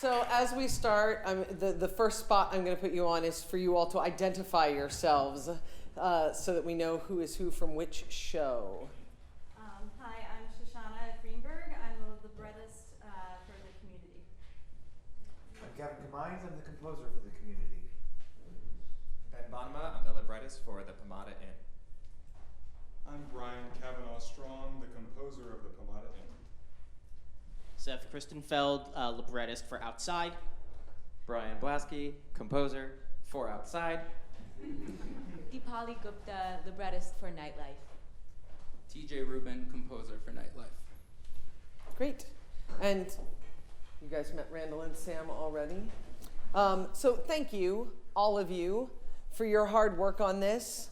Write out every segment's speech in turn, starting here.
So as we start, the first spot I'm going to put you on is for you all to identify yourselves so that we know who is who from which show. Hi, I'm Shoshana Greenberg. I'm the librettist for the community. I'm Kevin Kamines. I'm the composer for the community. Ben Bonema. I'm the librettist for the Pomada Inn. I'm Brian Kavanaugh Strong, the composer of the Pomada Inn. Seth Kristenfeld, librettist for Outside. Brian Blasky, composer for Outside. Deepali Gupta, librettist for Nightlife. TJ Rubin, composer for Nightlife. Great. And you guys met Randall and Sam already. So thank you, all of you, for your hard work on this.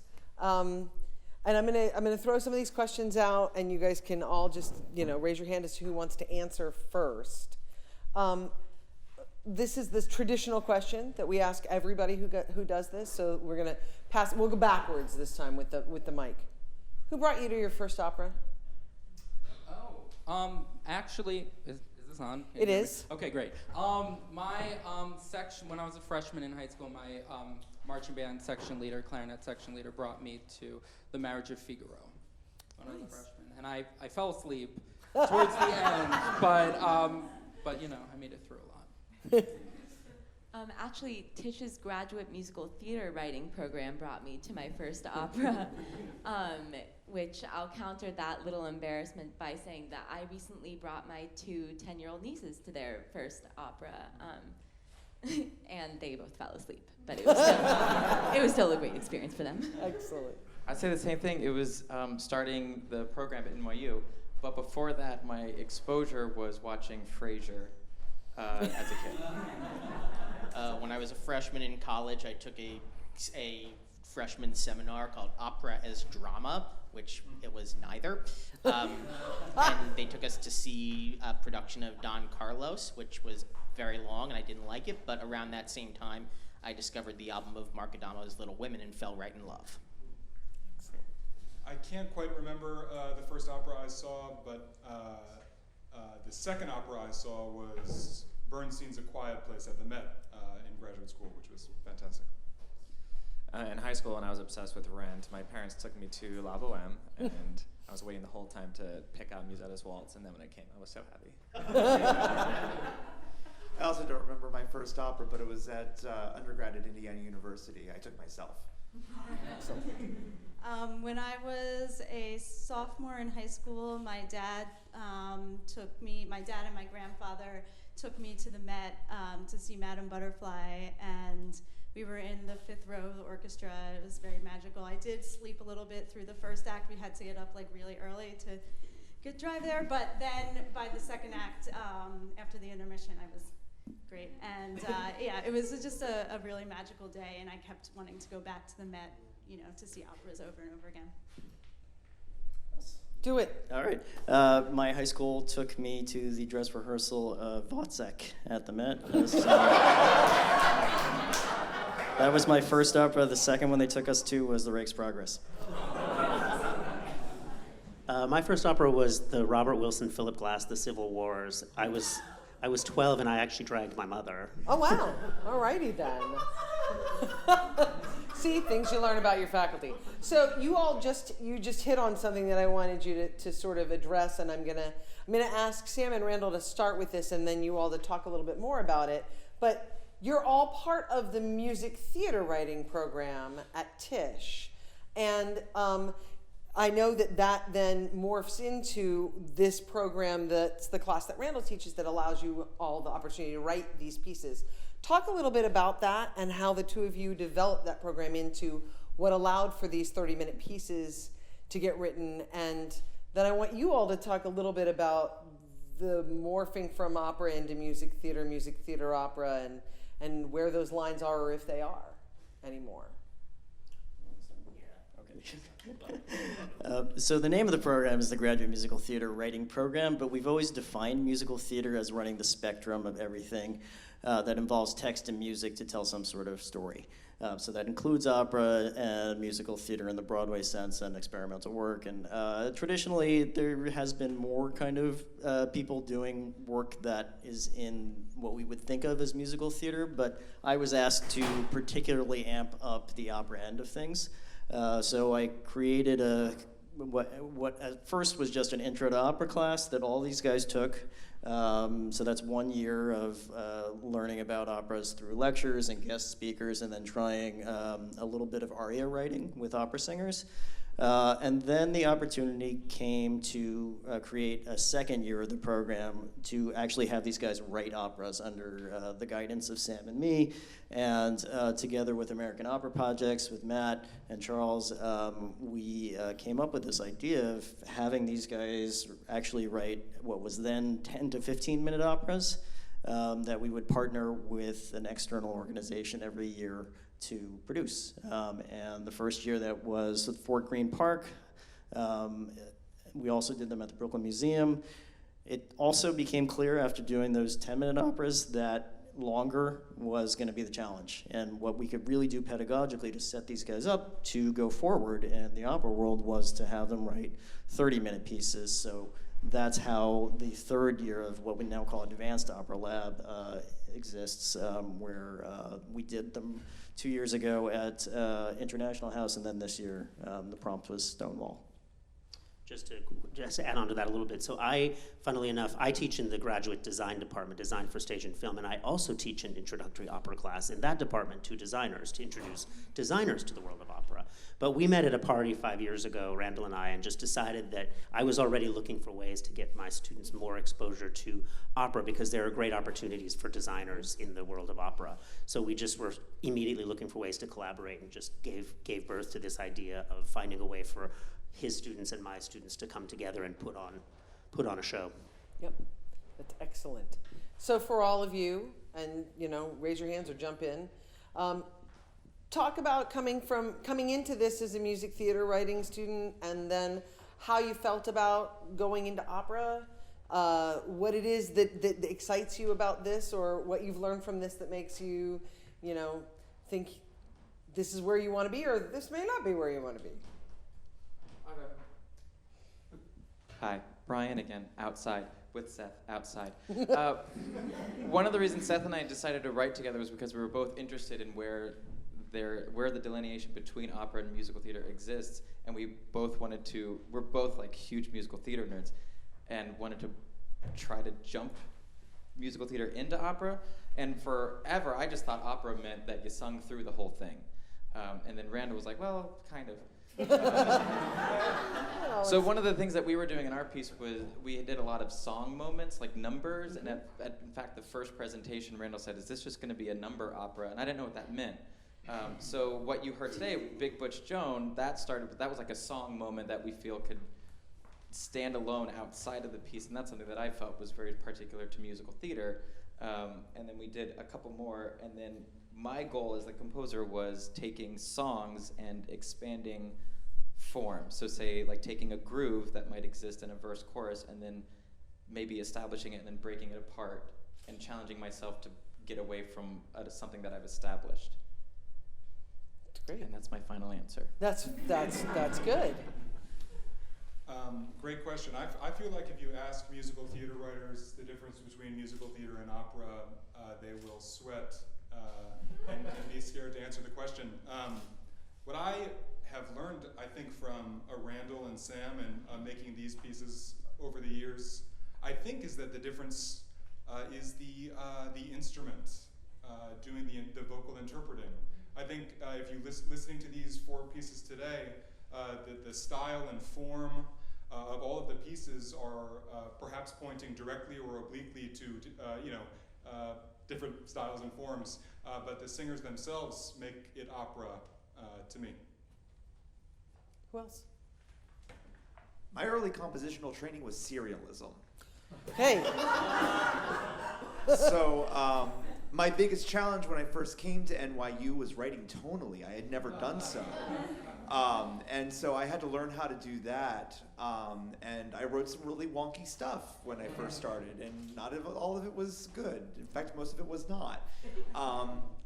And I'm gonna throw some of these questions out, and you guys can all just raise your hand as to who wants to answer first. This is this traditional question that we ask everybody who does this. So we're gonna pass. We'll go backwards this time with the mic. Who brought you to your first opera? Actually, is this on? Can It you hear me? is. Okay, great. My section, when I was a freshman in high school, my marching band section leader, clarinet section leader, brought me to The Marriage of Figaro when I was a freshman, and I fell asleep towards the end, but I made it through a lot. Actually, Tisch's graduate musical theater writing program brought me to my first opera, which I'll counter that little embarrassment by saying that I recently brought my two 10-year-old nieces to their first opera, and they both fell asleep, but it was still a great experience for them. Excellent. I'd say the same thing. It was starting the program at NYU, but before that, my exposure was watching Frasier as a kid. When I was a freshman in college, I took a freshman seminar called Opera as Drama, which it was neither. And they took us to see a production of Don Carlos, which was very long, and I didn't like it. But around that same time, I discovered the album of Mark Adamo's Little Women and fell right in love. I can't quite remember the first opera I saw, but the second opera I saw was Bernstein's A Quiet Place at the Met in graduate school, which was fantastic. In high school, when I was obsessed with Rent, my parents took me to La Boheme, and I was waiting the whole time to pick out Musetta's Waltz, and then when it came, I was so happy. I also don't remember my first opera, but it was at undergrad at Indiana University. I took myself. When I was a sophomore in high school, my dad and my grandfather took me to the Met to see Madame Butterfly, and we were in the fifth row of the orchestra. It was very magical. I did sleep a little bit through the first act. We had to get up really early to drive there, but then by the second act, after the intermission, I was great. And it was just a really magical day, and I kept wanting to go back to the Met, to see operas over and over again. Do it. All right. My high school took me to the dress rehearsal of Wozzeck at the Met. That was my first opera. The second one they took us to was The Rake's Progress. My first opera was the Robert Wilson, Philip Glass, The Civil Wars. I was 12 and I actually dragged my mother. Oh wow. All righty then. See, things you learn about your faculty. So you all just hit on something that I wanted you to sort of address, and I'm gonna ask Sam and Randall to start with this, and then you all to talk a little bit more about it. But you're all part of the music theater writing program at Tisch, and I know that then morphs into this program that's the class that Randall teaches that allows you all the opportunity to write these pieces. Talk a little bit about that and how the two of you developed that program into what allowed for these 30-minute pieces to get written. And then I want you all to talk a little bit about the morphing from opera into music theater opera, and where those lines are, or if they are anymore. So the name of the program is the Graduate Musical Theater Writing Program, but we've always defined musical theater as running the spectrum of everything that involves text and music to tell some sort of story. So that includes opera and musical theater in the Broadway sense and experimental work. And traditionally, there has been more kind of people doing work that is in what we would think of as musical theater, but I was asked to particularly amp up the opera end of things. So I created what at first was just an intro to opera class that all these guys took. So that's 1 year of learning about operas through lectures and guest speakers, and then trying a little bit of aria writing with opera singers. And then the opportunity came to create a second year of the program to actually have these guys write operas under the guidance of Sam and me. And together with American Opera Projects, with Matt and Charles, we came up with this idea of having these guys actually write what was then 10 to 15-minute operas that we would partner with an external organization every year to produce. And the first year that was at Fort Greene Park. We also did them at the Brooklyn Museum. It also became clear after doing those 10-minute operas that longer was going to be the challenge. And what we could really do pedagogically to set these guys up to go forward in the opera world was to have them write 30-minute pieces. So that's how the third year of what we now call Advanced Opera Lab exists, where we did them 2 years ago at International House, and then this year the prompt was Stonewall. Just to add on to that a little bit. So funnily enough, I teach in the graduate design department, design for stage and film, and I also teach an introductory opera class in that department to designers, to introduce designers to the world of opera. But we met at a party 5 years ago, Randall and I, and just decided that I was already looking for ways to get my students more exposure to opera, because there are great opportunities for designers in the world of opera. So we just were immediately looking for ways to collaborate, and just gave birth to this idea of finding a way for his students and my students to come together and put on a show. Yep, that's excellent. So for all of you, and raise your hands or jump in, talk about coming into this as a music theater writing student, and then how you felt about going into opera, what it is that excites you about this, or what you've learned from this that makes you, think this is where you want to be, or this may not be where you want to be. Hi, Brian again, outside, with Seth, outside. One of the reasons Seth and I decided to write together was because we were both interested in where the delineation between opera and musical theater exists, and we're both like huge musical theater nerds, and wanted to try to jump musical theater into opera. And forever, I just thought opera meant that you sung through the whole thing. And then Randall was like, well, kind of. So one of the things that we were doing in our piece was we did a lot of song moments, like numbers, and in fact the first presentation Randall said, is this just going to be a number opera? And I didn't know what that meant. So what you heard today, Big Butch Joan, that was like a song moment that we feel could stand alone outside of the piece, and that's something that I felt was very particular to musical theater. And then we did a couple more, and then my goal as the composer was taking songs and expanding forms. So say like taking a groove that might exist in a verse chorus, and then maybe establishing it and then breaking it apart, and challenging myself to get away from something that I've established. That's great. And that's my final answer. That's good. Great question. I feel like if you ask musical theater writers the difference between musical theater and opera, they will sweat and be scared to answer the question. What I have learned, I think, from Randall and Sam and making these pieces over the years, I think, is that the difference is the instrument doing the vocal interpreting. I think if you listening to these 4 pieces today, the style and form of all of the pieces are perhaps pointing directly or obliquely to different styles and forms, but the singers themselves make it opera to me. Who else? My early compositional training was serialism. Hey. So My biggest challenge when I first came to NYU was writing tonally. I had never done so. And so I had to learn how to do that. And I wrote some really wonky stuff when I first started, and all of it was good. In fact, most of it was not.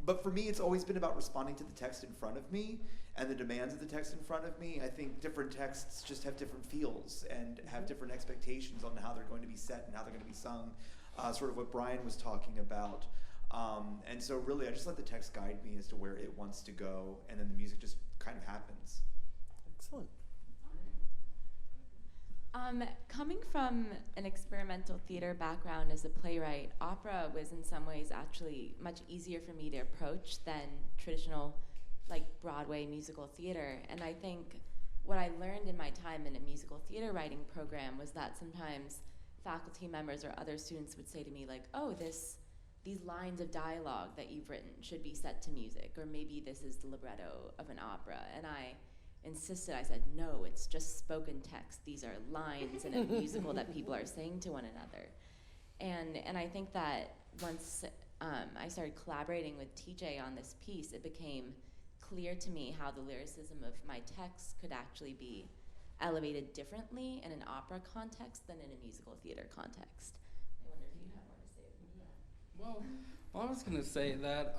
But for me, it's always been about responding to the text in front of me and the demands of the text in front of me. I think different texts just have different feels and have different expectations on how they're going to be set and how they're going to be sung, sort of what Brian was talking about. And so really, I just let the text guide me as to where it wants to go, and then the music just kind of happens. Excellent. Coming from an experimental theater background as a playwright, opera was in some ways actually much easier for me to approach than traditional, like Broadway musical theater. And I think what I learned in my time in a musical theater writing program was that sometimes faculty members or other students would say to me like, oh, these lines of dialogue that you've written should be set to music, or maybe this is the libretto of an opera. And I insisted, I said, no, it's just spoken text. These are lines in a musical that people are saying to one another. And I think that once I started collaborating with TJ on this piece, it became clear to me how the lyricism of my text could actually be elevated differently in an opera context than in a musical theater context. I wonder if you have more to say about that. Well, I was going to say that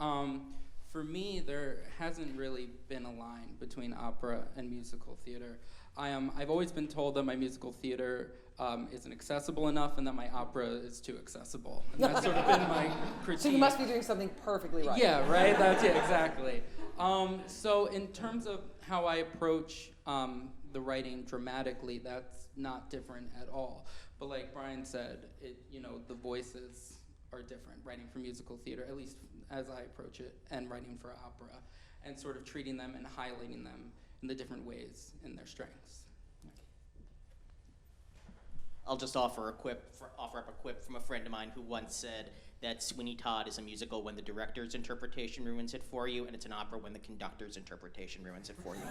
for me, there hasn't really been a line between opera and musical theater. I've always been told that my musical theater isn't accessible enough and that my opera is too accessible. And that's sort of been my critique. So you must be doing something perfectly right. Yeah, right? That's it, exactly. So in terms of how I approach the writing dramatically, that's not different at all. But like Brian said, the voices are different, writing for musical theater, at least as I approach it, and writing for opera, and sort of treating them and highlighting them in the different ways in their strengths. I'll just offer up a quip from a friend of mine who once said that Sweeney Todd is a musical when the director's interpretation ruins it for you, and it's an opera when the conductor's interpretation ruins it for you.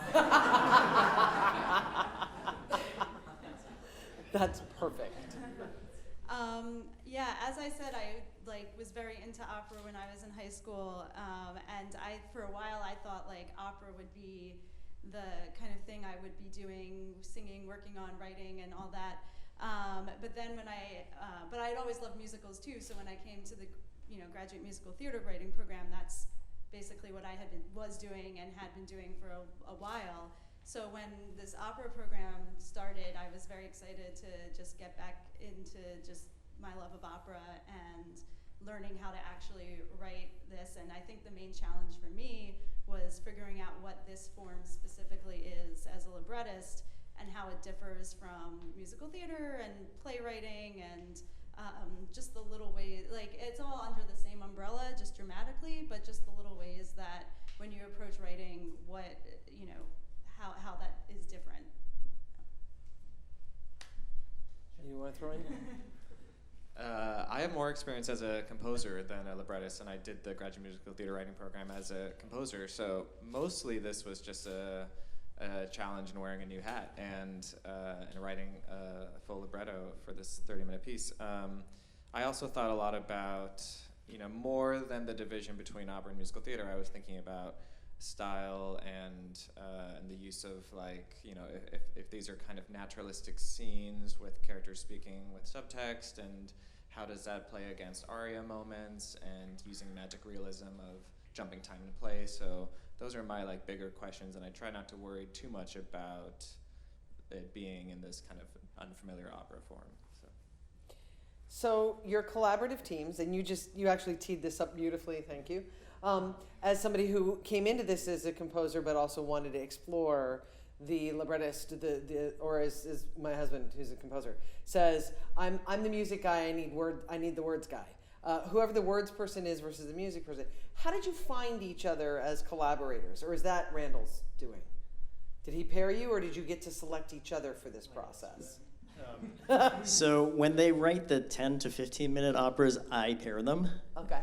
That's perfect. Yeah, as I said, I was very into opera when I was in high school, and for a while I thought opera would be the kind of thing I would be doing, singing, working on, writing, and all that. But then but I'd always loved musicals too. So when I came to the graduate musical theater writing program, that's basically what I was doing and had been doing for a while. So when this opera program started, I was very excited to just get back into just my love of opera and learning how to actually write this. And I think the main challenge for me was figuring out what this form specifically is as a librettist and how it differs from musical theater and playwriting and just the little ways, it's all under the same umbrella, just dramatically, but just the little ways that when you approach writing, how that is different. You want to throw in? I have more experience as a composer than a librettist, and I did the graduate musical theater writing program as a composer. So mostly this was just a challenge in wearing a new hat and writing a full libretto for this 30-minute piece. I also thought a lot about, more than the division between opera and musical theater, I was thinking about style and the use of if these are kind of naturalistic scenes with characters speaking with subtext, and how does that play against aria moments and using magic realism of jumping time and place. So those are my bigger questions, and I try not to worry too much about it being in this kind of unfamiliar opera form. So your collaborative teams, and you actually teed this up beautifully, thank you. As somebody who came into this as a composer but also wanted to explore the librettist, or as my husband, who's a composer, says, I'm the music guy, I need the words guy. Whoever the words person is versus the music person. How did you find each other as collaborators, or is that Randall's doing? Did he pair you, or did you get to select each other for this process? So when they write the 10 to 15 minute operas, I pair them. Okay.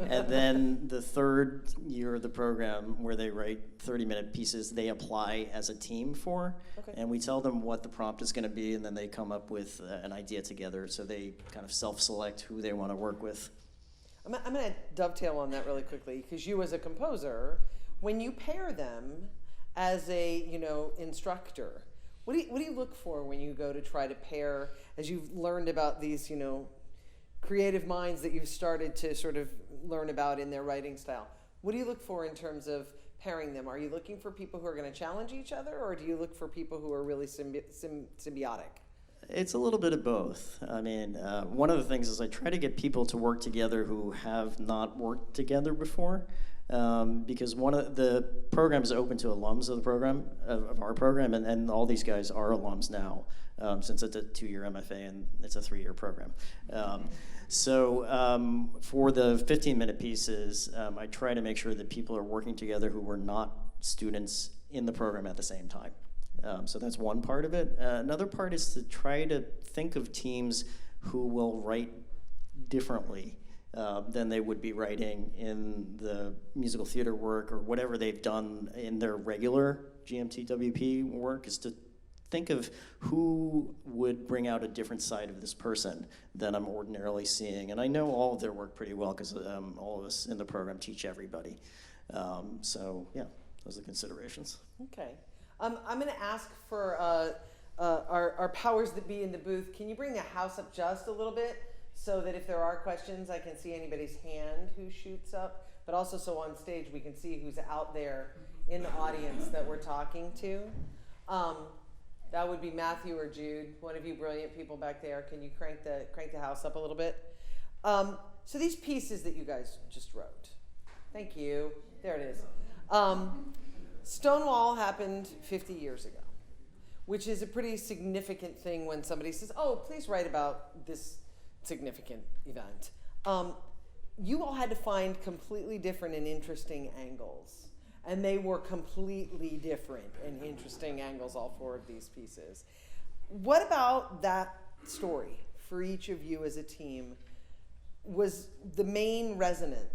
And then the third year of the program, where they write 30-minute pieces, they apply as a team for. Okay. And we tell them what the prompt is going to be, and then they come up with an idea together. So they kind of self-select who they want to work with. I'm going to dovetail on that really quickly, because you as a composer, when you pair them as a, instructor, what do you look for when you go to try to pair, as you've learned about these, creative minds that you've started to sort of learn about in their writing style? What do you look for in terms of pairing them? Are you looking for people who are going to challenge each other, or do you look for people who are really symbiotic? It's a little bit of both. I mean, one of the things is I try to get people to work together who have not worked together before, because one of the program is open to alums of the program, of our program, and all these guys are alums now, since it's a 2-year MFA and it's a 3-year program. So for the 15-minute pieces, I try to make sure that people are working together who were not students in the program at the same time. So that's one part of it. Another part is to try to think of teams who will write differently than they would be writing in the musical theater work or whatever they've done in their regular GMTWP work, is to think of who would bring out a different side of this person than I'm ordinarily seeing. And I know all of their work pretty well, because all of us in the program teach everybody. So yeah, those are the considerations. Okay. I'm going to ask for our powers that be in the booth. Can you bring the house up just a little bit, so that if there are questions, I can see anybody's hand who shoots up, but also so on stage we can see who's out there in the audience that we're talking to. That would be Matthew or Jude, one of you brilliant people back there. Can you crank the house up a little bit? So these pieces that you guys just wrote, thank you. There it is. Stonewall happened 50 years ago, which is a pretty significant thing when somebody says, oh, please write about this significant event. You all had to find completely different and interesting angles, and they were completely different and interesting angles, all 4 of these pieces. What about that story for each of you as a team was the main resonant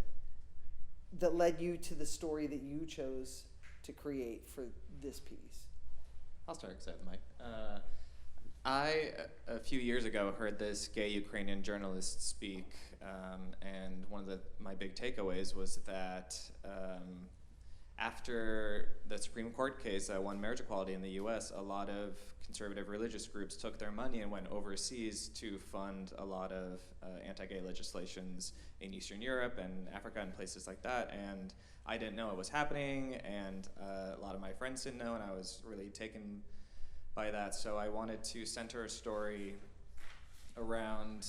that led you to the story that you chose to create for this piece? I'll start because I have the mic. I, a few years ago, heard this gay Ukrainian journalist speak, and one of my big takeaways was that after the Supreme Court case won marriage equality in the US, a lot of conservative religious groups took their money and went overseas to fund a lot of anti-gay legislations in Eastern Europe and Africa and places like that. And I didn't know it was happening, and a lot of my friends didn't know, and I was really taken by that. So I wanted to center a story around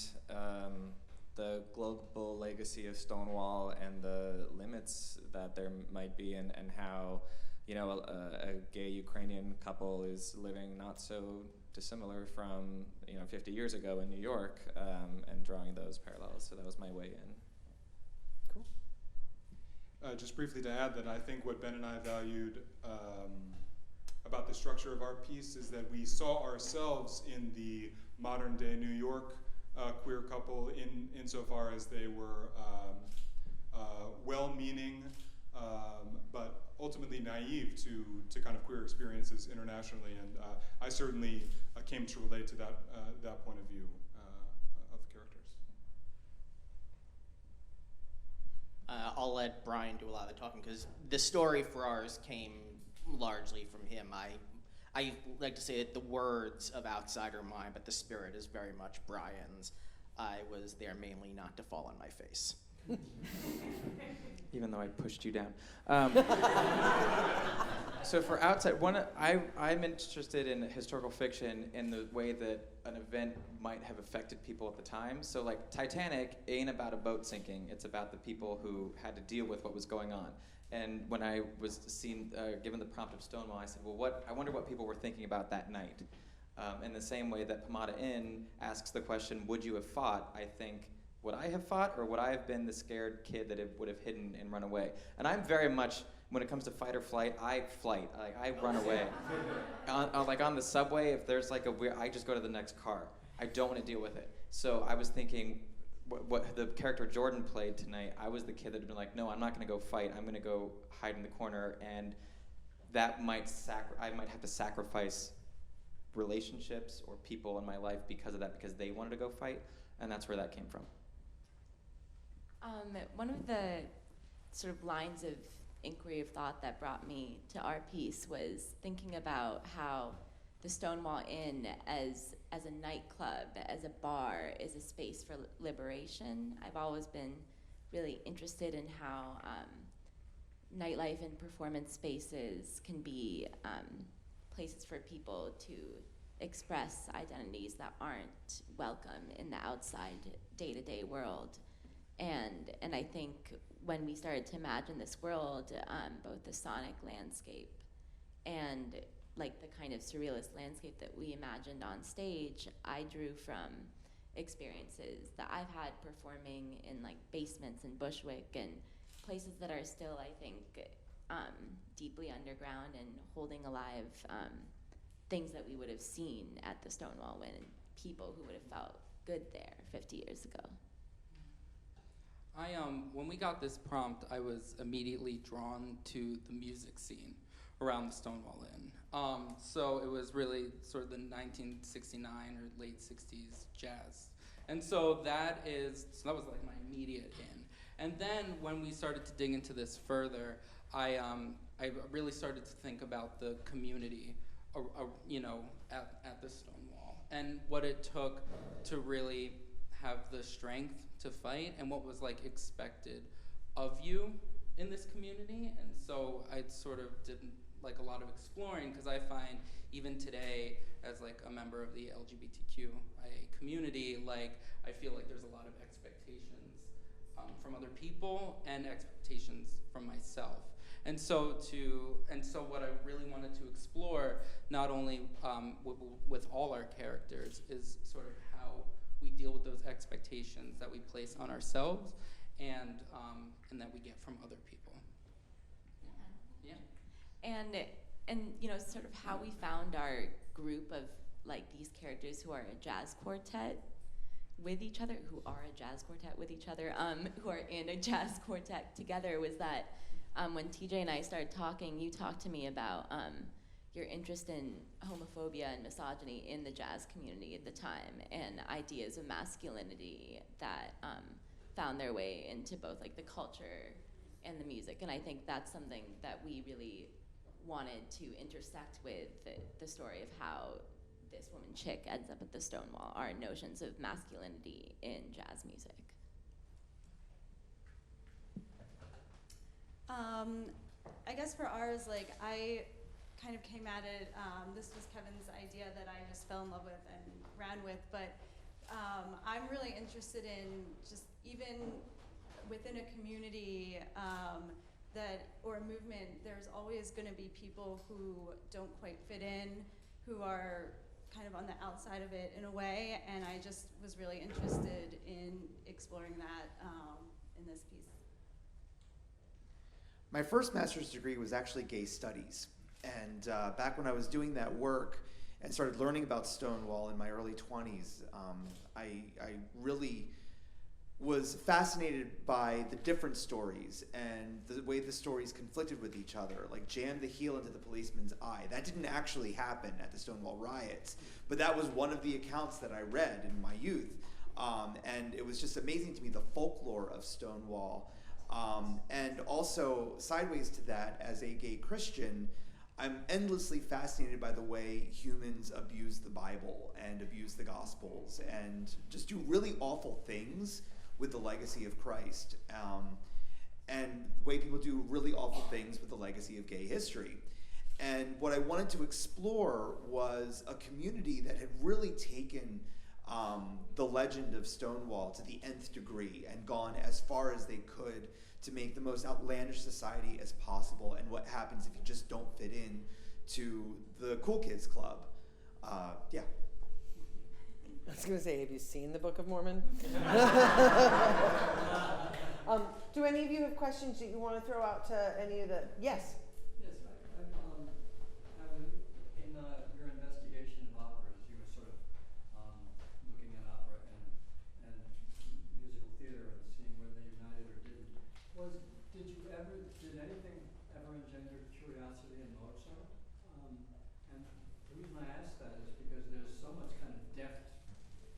the global legacy of Stonewall and the limits that there might be, and how, a gay Ukrainian couple is living not so dissimilar from 50 years ago in New York, and drawing those parallels. So that was my way in. Cool. Just briefly to add that I think what Ben and I valued about the structure of our piece is that we saw ourselves in the modern day New York queer couple insofar as they were well-meaning, but ultimately naive to kind of queer experiences internationally. And I certainly came to relate to that point of view of the characters. I'll let Brian do a lot of the talking, because the story for ours came largely from him. I like to say that the words of outsider mine, but the spirit is very much Brian's. I was there mainly not to fall on my face. Even though I pushed you down. So for outside, I'm interested in historical fiction in the way that an event might have affected people at the time. So like Titanic ain't about a boat sinking, it's about the people who had to deal with what was going on. And when I was given the prompt of Stonewall, I said, well, I wonder what people were thinking about that night. In the same way that Pomada Inn asks the question, would you have fought? I think, would I have fought, or would I have been the scared kid that would have hidden and run away? And I'm very much, when it comes to fight or flight, I flight. Like, I run away. Like on the subway, if there's like I just go to the next car. I don't want to deal with it. So I was thinking, what the character Jordan played tonight, I was the kid that had been like, no, I'm not going to go fight. I'm going to go hide in the corner, and that I might have to sacrifice relationships or people in my life because of that, because they wanted to go fight, and that's where that came from. One of the sort of lines of inquiry of thought that brought me to our piece was thinking about how the Stonewall Inn as a nightclub, as a bar, is a space for liberation. I've always been really interested in how nightlife and performance spaces can be places for people to express identities that aren't welcome in the outside day-to-day world. And I think when we started to imagine this world, both the sonic landscape and like the kind of surrealist landscape that we imagined on stage, I drew from experiences that I've had performing in like basements in Bushwick and places that are still, I think, deeply underground and holding alive things that we would have seen at the Stonewall when people who would have felt good there 50 years ago. When we got this prompt, I was immediately drawn to the music scene around the Stonewall Inn. So it was really sort of the 1969 or late 60s jazz. And so that was like my immediate in. And then when we started to dig into this further, I really started to think about the community, at the Stonewall, and what it took to really have the strength to fight, and what was like expected of you in this community. And so I sort of did like a lot of exploring, because I find even today, as like a member of the LGBTQIA community, like I feel like there's a lot of expectations from other people and expectations from myself. And so what I really wanted to explore, not only with all our characters, is sort of how we deal with those expectations that we place on ourselves and that we get from other people. Yeah. And sort of how we found our group of like these characters who are a jazz quartet with each other, who are in a jazz quartet together, was that when TJ and I started talking, you talked to me about your interest in homophobia and misogyny in the jazz community at the time, and ideas of masculinity that found their way into both like the culture and the music. And I think that's something that we really wanted to intersect with the story of how this woman Chick ends up at the Stonewall, our notions of masculinity in jazz music. I guess for ours, like I kind of came at it, this was Kevin's idea that I just fell in love with and ran with, but I'm really interested in just even within a community or a movement, there's always going to be people who don't quite fit in, who are kind of on the outside of it in a way, and I just was really interested in exploring that in this piece. My first master's degree was actually gay studies. And back when I was doing that work and started learning about Stonewall in my early 20s, I really was fascinated by the different stories and the way the stories conflicted with each other, like jam the heel into the policeman's eye. That didn't actually happen at the Stonewall Riots, but that was one of the accounts that I read in my youth. And it was just amazing to me, the folklore of Stonewall. And also, sideways to that, as a gay Christian, I'm endlessly fascinated by the way humans abuse the Bible and abuse the Gospels and just do really awful things with the legacy of Christ. And the way people do really awful things with the legacy of gay history. And what I wanted to explore was a community that had really taken the legend of Stonewall to the nth degree and gone as far as they could to make the most outlandish society as possible, and what happens if you just don't fit in to the cool kids club. Yeah. I was going to say, have you seen the Book of Mormon? Do any of you have questions that you want to throw out to any of the? Yes. Yes, in your investigation of operas, you were sort of looking at opera and musical theater and seeing whether they united or didn't. Did anything ever engender curiosity in Mozart? And the reason I ask that is because there's so much kind of deft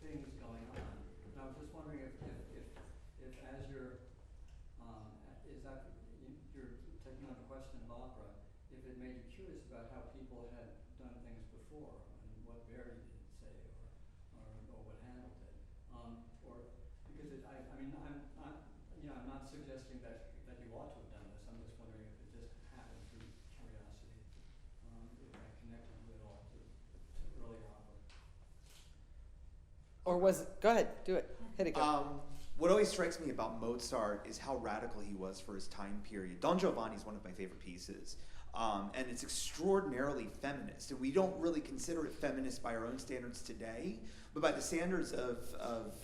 things going on. And I was just wondering if as you're speaking on the question of opera, if it made you curious about how people had done things before and what Verdi did, say, or what Handel did, or because I mean, I'm not suggesting that you ought to have done this. I'm just wondering if it just happened through curiosity, if that connected you at all to early opera. Or was it? Go ahead, do it. Hit it. Go. What always strikes me about Mozart is how radical he was for his time period. Don Giovanni is one of my favorite pieces. And it's extraordinarily feminist. And we don't really consider it feminist by our own standards today, but by the standards of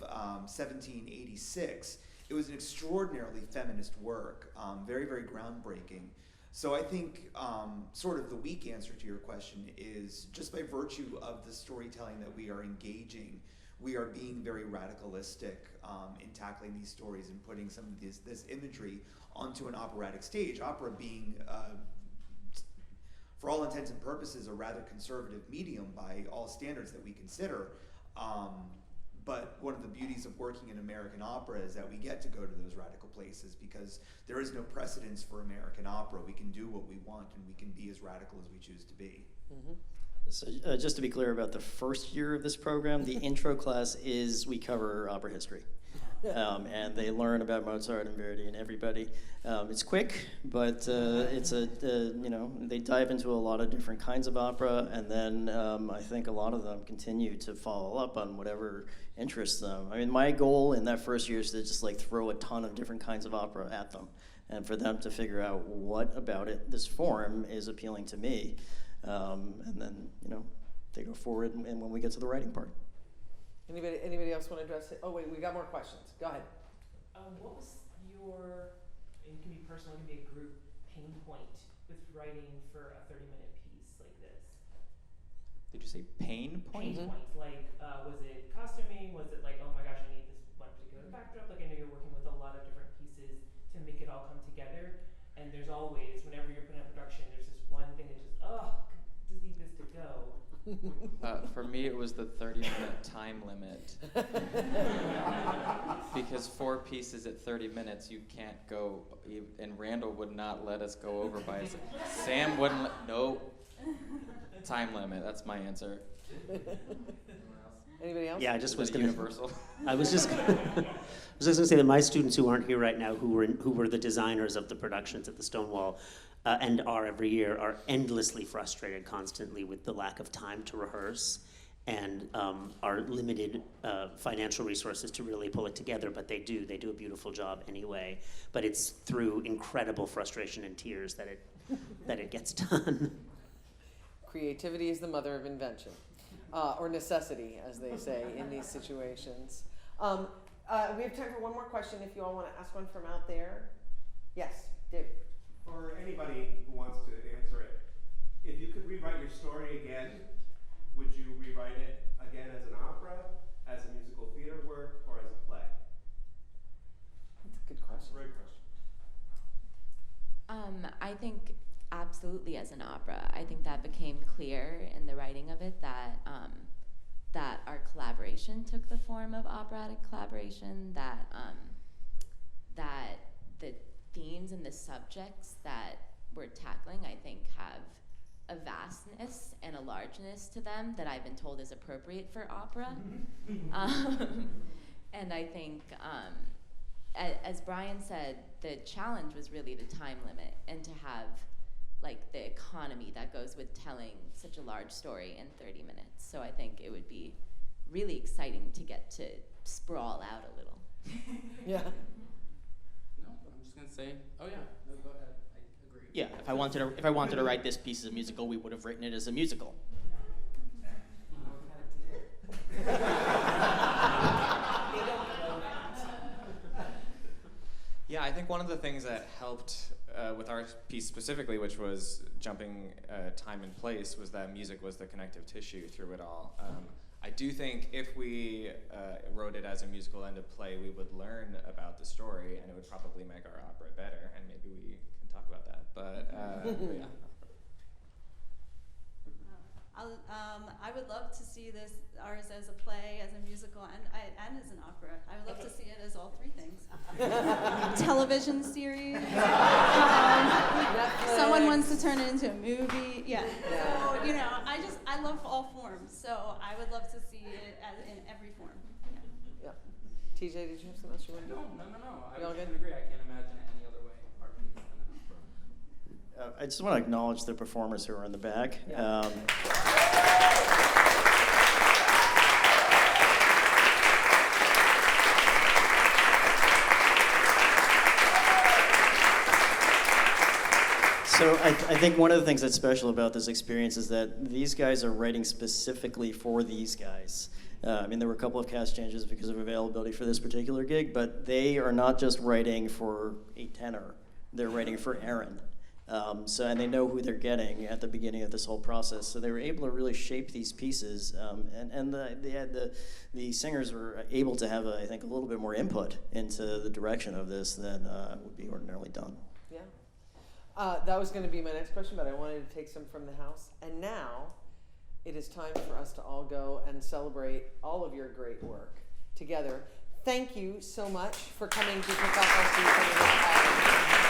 1786, it was an extraordinarily feminist work, very, very groundbreaking. So I think sort of the weak answer to your question is just by virtue of the storytelling that we are engaging, we are being very radicalistic in tackling these stories and putting some of this imagery onto an operatic stage. Opera being, for all intents and purposes, a rather conservative medium by all standards that we consider. But one of the beauties of working in American opera is that we get to go to those radical places because there is no precedence for American opera. We can do what we want and we can be as radical as we choose to be. Mm-hmm. So just to be clear about the first year of this program, the intro class is we cover opera history. And they learn about Mozart and Verdi and everybody. It's quick, but they dive into a lot of different kinds of opera, and then I think a lot of them continue to follow up on whatever interests them. I mean, my goal in that first year is to just like throw a ton of different kinds of opera at them, and for them to figure out what about it, this form, is appealing to me. And then, they go forward, and when we get to the writing part. Anybody else want to address it? Oh wait, we got more questions. Go ahead. What was your, it can be personal, it can be a group, pain point with writing for a 30-minute piece like this? Did you say pain point? Pain point, like, was it costuming? Was it like, oh my gosh, I need this one particular backdrop? Like, I know you're working with a lot of different pieces to make it all come together. And there's always, whenever you're putting out production, there's this one thing that just, just need this to go. For me, it was the 30-minute time limit. Because 4 pieces at 30 minutes, you can't go, and Randall would not let us go over by his, Sam wouldn't no. Time limit, that's my answer. Anybody else? Yeah, I just was going to. Universal. I was just going to say that my students who aren't here right now, who were the designers of the productions at the Stonewall, and are every year, are endlessly frustrated constantly with the lack of time to rehearse and our limited financial resources to really pull it together. But they do a beautiful job anyway. But it's through incredible frustration and tears that it gets done. Creativity is the mother of invention. Or necessity, as they say in these situations. We have time for one more question if you all want to ask one from out there. Yes, Dave. For anybody who wants to answer it, if you could rewrite your story again, would you rewrite it again as an opera, as a musical theater work, or as a play? That's a good question. Great question. I think absolutely as an opera. I think that became clear in the writing of it that that our collaboration took the form of operatic collaboration, that the themes and the subjects that we're tackling, I think, have a vastness and a largeness to them that I've been told is appropriate for opera. And I think, as Brian said, the challenge was really the time limit and to have like the economy that goes with telling such a large story in 30 minutes. So I think it would be really exciting to get to sprawl out a little. Yeah. No, I'm just gonna say, oh yeah, no, go ahead. I agree. Yeah, if I wanted to write this piece as a musical, we would have written it as a musical. Yeah, I think one of the things that helped with our piece specifically, which was jumping time and place, was that music was the connective tissue through it all. I do think if we wrote it as a musical and a play, we would learn about the story, and it would probably make our opera better, and maybe we can talk about that. But yeah. I would love to see ours as a play, as a musical, and as an opera. I would love to see it as all three things. Television series. Someone wants to turn it into a movie. Yeah. So, you know, I love all forms. So I would love to see it in every form. Yeah. TJ, did you have something else you wanted to do? No. You all I good? can agree. I can't imagine it any other way. Art piece than an opera. I just want to acknowledge the performers who are in the back. So I think one of the things that's special about this experience is that these guys are writing specifically for these guys. I mean, there were a couple of cast changes because of availability for this particular gig, but they are not just writing for a tenor. They're writing for Aaron. And they know who they're getting at the beginning of this whole process. So they were able to really shape these pieces, and the singers were able to have, I think, a little bit more input into the direction of this than would be ordinarily done. Yeah. That was going to be my next question, but I wanted to take some from the house. And now it is time for us to all go and celebrate all of your great work together. Thank you so much for coming to pick up our seats.